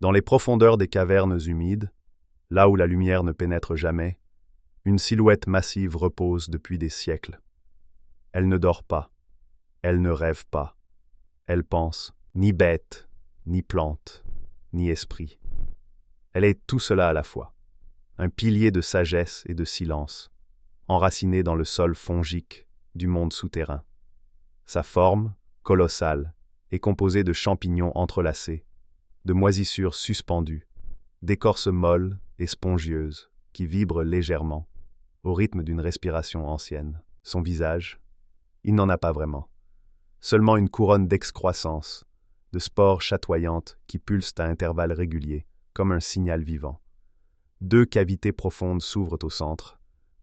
Dans les profondeurs des cavernes humides, là où la lumière ne pénètre jamais, une silhouette massive repose depuis des siècles. Elle ne dort pas, elle ne rêve pas, elle pense, ni bête, ni plante, ni esprit. Elle est tout cela à la fois, un pilier de sagesse et de silence, enraciné dans le sol fongique du monde souterrain. Sa forme, colossale, est composée de champignons entrelacés, de moisissures suspendues, d'écorces molles et spongieuses qui vibrent légèrement, au rythme d'une respiration ancienne. Son visage, il n'en a pas vraiment. Seulement une couronne d'excroissance, de spores chatoyantes qui pulsent à intervalles réguliers, comme un signal vivant. 2 cavités profondes s'ouvrent au centre,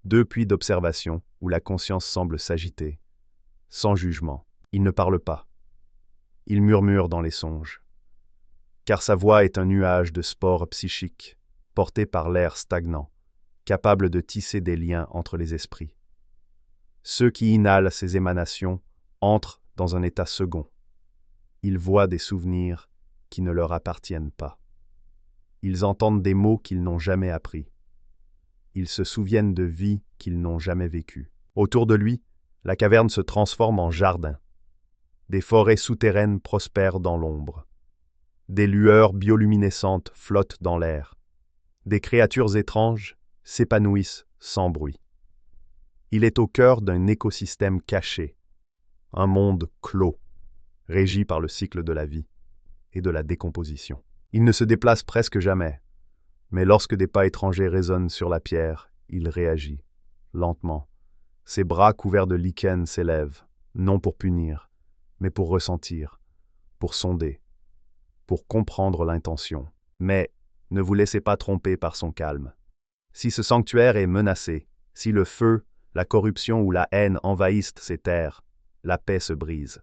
2 puits d'observation où la conscience semble s'agiter. Sans jugement, il ne parle pas. Il murmure dans les songes. Car sa voix est un nuage de spores psychiques, porté par l'air stagnant, capable de tisser des liens entre les esprits. Ceux qui inhalent ces émanations entrent dans un état second. Ils voient des souvenirs qui ne leur appartiennent pas. Ils entendent des mots qu'ils n'ont jamais appris. Ils se souviennent de vies qu'ils n'ont jamais vécues. Autour de lui, la caverne se transforme en jardin. Des forêts souterraines prospèrent dans l'ombre. Des lueurs bioluminescentes flottent dans l'air. Des créatures étranges s'épanouissent sans bruit. Il est au cœur d'un écosystème caché, un monde clos, régi par le cycle de la vie et de la décomposition. Il ne se déplace presque jamais, mais lorsque des pas étrangers résonnent sur la pierre, il réagit, lentement. Ses bras couverts de lichen s'élèvent, non pour punir, mais pour ressentir, pour sonder, pour comprendre l'intention. Mais ne vous laissez pas tromper par son calme. Si ce sanctuaire est menacé, si le feu, la corruption ou la haine envahissent ces terres, la paix se brise.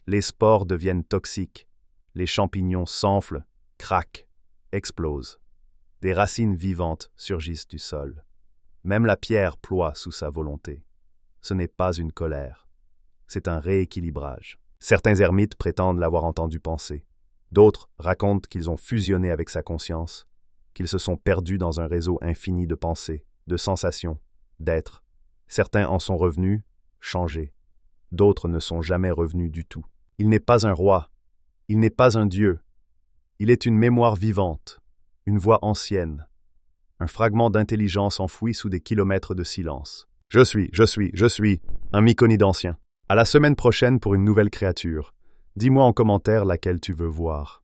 Les spores deviennent toxiques, les champignons s'enflent, craquent, explosent. Des racines vivantes surgissent du sol. Même la pierre ploie sous sa volonté. Ce n'est pas une colère, c'est un rééquilibrage. Certains ermites prétendent l'avoir entendu penser. D'autres racontent qu'ils ont fusionné avec sa conscience, qu'ils se sont perdus dans un réseau infini de pensées, de sensations, d'êtres. Certains en sont revenus, changés. D'autres ne sont jamais revenus du tout. Il n'est pas un roi, il n'est pas un dieu. Il est une mémoire vivante, une voix ancienne, un fragment d'intelligence enfoui sous des kilomètres de silence. Je suis, un myconide ancien. À la semaine prochaine pour une nouvelle créature. Dis-moi en commentaire laquelle tu veux voir.